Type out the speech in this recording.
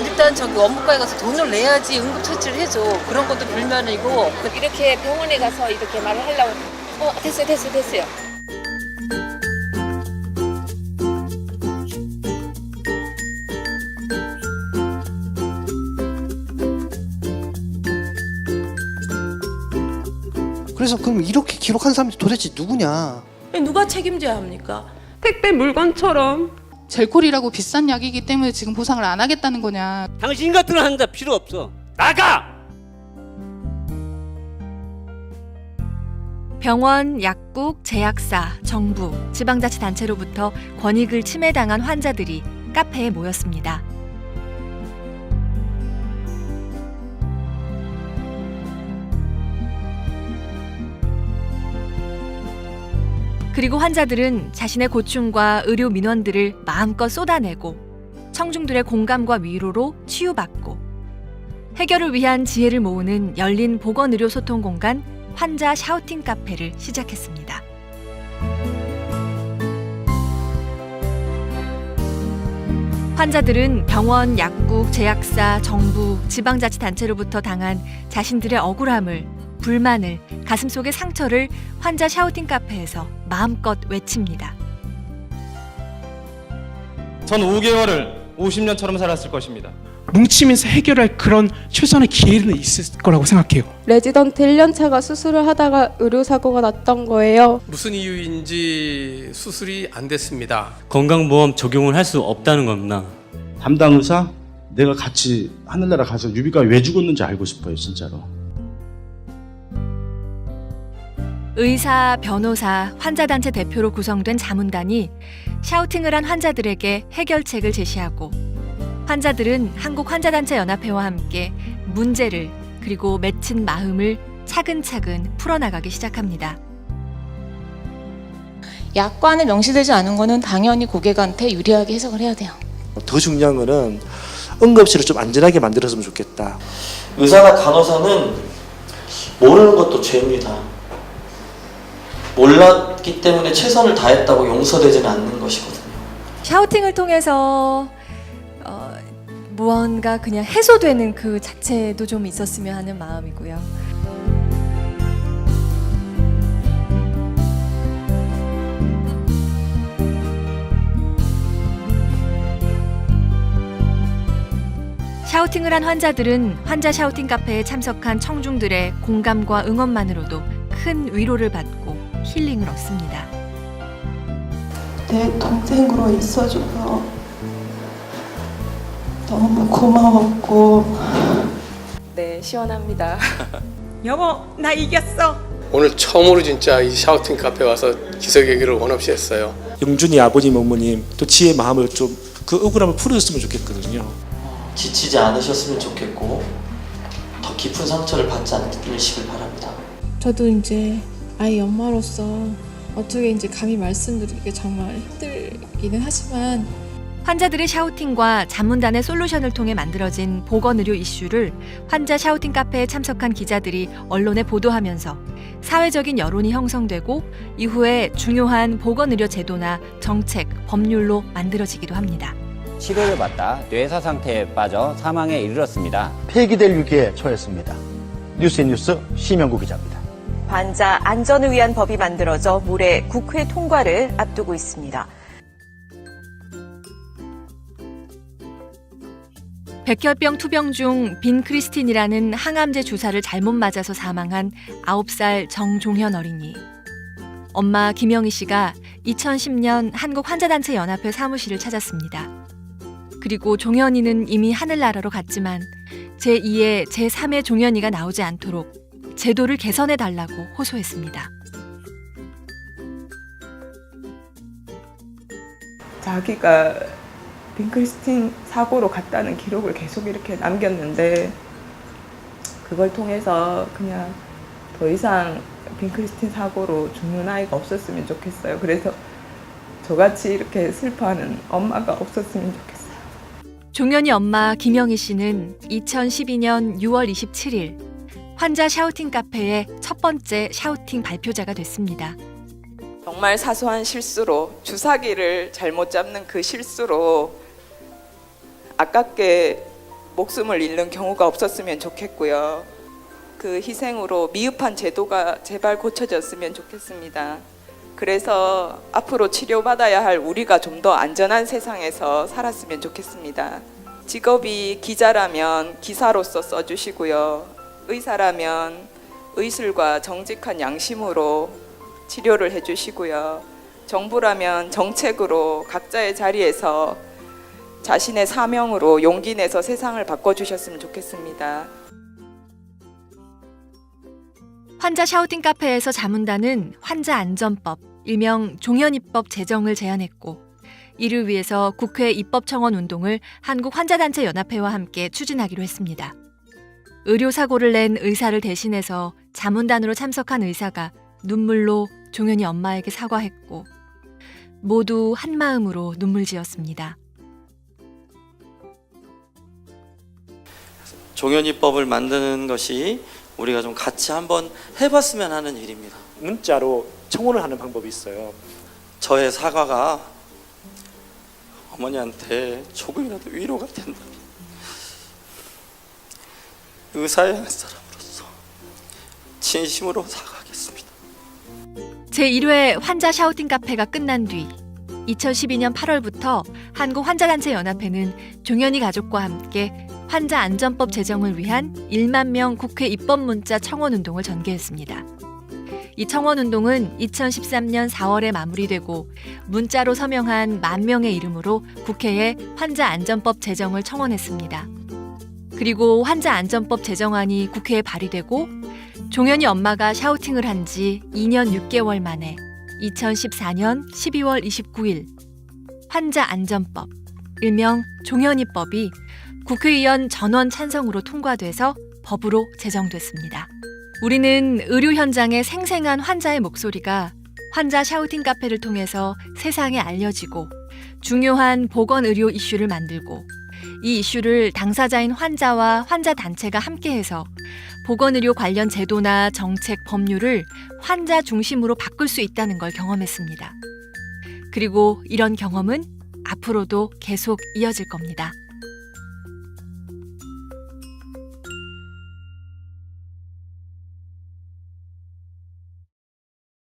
일단 저기 원무과에 가서 돈을 내야지 응급처치를 해줘. 그런 것도 불만이고. 이렇게 병원에 가서 이렇게 말을 하려고 됐어요. 그래서 그럼 이렇게 기록한 사람이 도대체 누구냐? 누가 책임져야 합니까? 택배 물건처럼. 젤콜이라고 비싼 약이기 때문에 지금 보상을 안 하겠다는 거냐. 당신 같은 환자 필요 없어. 나가! 병원, 약국, 제약사, 정부, 지방자치단체로부터 권익을 침해당한 환자들이 카페에 모였습니다. 그리고 환자들은 자신의 고충과 의료 민원들을 마음껏 쏟아내고 청중들의 공감과 위로로 치유받고 해결을 위한 지혜를 모으는 열린 보건의료 소통 공간 환자 샤우팅 카페를 시작했습니다. 환자들은 병원, 약국, 제약사, 정부, 지방자치단체로부터 당한 자신들의 억울함을, 불만을, 가슴속의 상처를 환자 샤우팅 카페에서 마음껏 외칩니다. 전 5개월을 50년처럼 살았을 것입니다. 뭉치면서 해결할 그런 최소한의 기회는 있을 거라고 생각해요. 레지던트 1년차가 수술을 하다가 의료사고가 났던 거예요. 무슨 이유인지 수술이 안 됐습니다. 건강보험 적용을 할 수 없다는 겁니다. 담당 의사, 내가 같이 하늘나라 가서 유비가 왜 죽었는지 알고 싶어요, 진짜로. 의사, 변호사, 환자단체 대표로 구성된 자문단이 샤우팅을 한 환자들에게 해결책을 제시하고 환자들은 한국환자단체연합회와 함께 문제를 그리고 맺힌 마음을 차근차근 풀어나가기 시작합니다. 약관에 명시되지 않은 거는 당연히 고객한테 유리하게 해석을 해야 돼요. 더 중요한 거는 응급실을 좀 안전하게 만들었으면 좋겠다. 의사나 간호사는 모르는 것도 죄입니다. 몰랐기 때문에 최선을 다했다고 용서되지는 않는 것이거든요. 샤우팅을 통해서 무언가 그냥 해소되는 그 자체도 좀 있었으면 하는 마음이고요. 샤우팅을 한 환자들은 환자 샤우팅 카페에 참석한 청중들의 공감과 응원만으로도 큰 위로를 받고 힐링을 얻습니다. 내 동생으로 있어줘서 너무 고마웠고 네, 시원합니다. 여보, 나 이겼어. 오늘 처음으로 진짜 이 샤우팅 카페 와서 기적의 원 없이 했어요. 영준이 아버님, 어머님 또 지혜의 마음을 좀 그 억울함을 풀어줬으면 좋겠거든요. 지치지 않으셨으면 좋겠고 더 깊은 상처를 받지 않으시길 바랍니다. 저도 이제 아이 엄마로서 어떻게 이제 감히 말씀드리기 정말 힘들기는 하지만 환자들의 샤우팅과 자문단의 솔루션을 통해 만들어진 보건의료 이슈를 환자 샤우팅 카페에 참석한 기자들이 언론에 보도하면서 사회적인 여론이 형성되고 이후에 중요한 보건의료 제도나 정책, 법률로 만들어지기도 합니다. 치료를 받다 뇌사 상태에 빠져 사망에 이르렀습니다. 폐기될 위기에 처했습니다. 뉴스앤뉴스 심영구 기자입니다. 환자 안전을 위한 법이 만들어져 모레 국회 통과를 앞두고 있습니다. 백혈병 투병 중 빈크리스틴이라는 항암제 주사를 잘못 맞아서 사망한 9살 정종현 어린이. 엄마 김영희 씨가 2010년 한국환자단체연합회 사무실을 찾았습니다. 그리고 종현이는 이미 하늘나라로 갔지만 제2의 제3의 종현이가 나오지 않도록 제도를 개선해달라고 호소했습니다. 자기가 빈크리스틴 사고로 갔다는 기록을 계속 이렇게 남겼는데 그걸 통해서 그냥 더 이상 빈크리스틴 사고로 죽는 아이가 없었으면 좋겠어요. 그래서 저같이 이렇게 슬퍼하는 엄마가 없었으면 좋겠어요. 종현이 엄마 김영희 씨는 2012년 6월 27일 환자 샤우팅 카페의 첫 번째 샤우팅 발표자가 됐습니다. 정말 사소한 실수로 주사기를 잘못 잡는 그 실수로 아깝게 목숨을 잃는 경우가 없었으면 좋겠고요. 그 희생으로 미흡한 제도가 제발 고쳐졌으면 좋겠습니다. 그래서 앞으로 치료받아야 할 우리가 좀 더 안전한 세상에서 살았으면 좋겠습니다. 직업이 기자라면 기사로서 써주시고요. 의사라면 의술과 정직한 양심으로 치료를 해주시고요. 정부라면 정책으로 각자의 자리에서 자신의 사명으로 용기 내서 세상을 바꿔주셨으면 좋겠습니다. 환자 샤우팅 카페에서 자문단은 환자 안전법, 일명 종현입법 제정을 제안했고 이를 위해서 국회 입법청원 운동을 한국환자단체연합회와 함께 추진하기로 했습니다. 의료사고를 낸 의사를 대신해서 자문단으로 참석한 의사가 눈물로 종현이 엄마에게 사과했고 모두 한마음으로 눈물 지었습니다. 종현이법을 만드는 것이 우리가 좀 같이 한번 해봤으면 하는 일입니다. 문자로 청원을 하는 방법이 있어요. 저의 사과가 어머니한테 조금이라도 위로가 된다면 의사의 한 사람으로서 진심으로 사과하겠습니다. 제1회 환자 샤우팅 카페가 끝난 뒤 2012년 8월부터 한국환자단체연합회는 종현이 가족과 함께 환자 안전법 제정을 위한 1만 명 국회 입법 문자 청원 운동을 전개했습니다. 이 청원 운동은 2013년 4월에 마무리되고 문자로 서명한 10,000명의 이름으로 국회에 환자 안전법 제정을 청원했습니다. 그리고 환자 안전법 제정안이 국회에 발의되고 종현이 엄마가 샤우팅을 한 지 2년 6개월 만에 2014년 12월 29일 환자 안전법, 일명 종현이법이 국회의원 전원 찬성으로 통과돼서 법으로 제정됐습니다. 우리는 의료 현장의 생생한 환자의 목소리가 환자 샤우팅 카페를 통해서 세상에 알려지고 중요한 보건의료 이슈를 만들고 이 이슈를 당사자인 환자와 환자 단체가 함께해서 보건의료 관련 제도나 정책, 법률을 환자 중심으로 바꿀 수 있다는 걸 경험했습니다. 그리고 이런 경험은 앞으로도 계속 이어질 겁니다.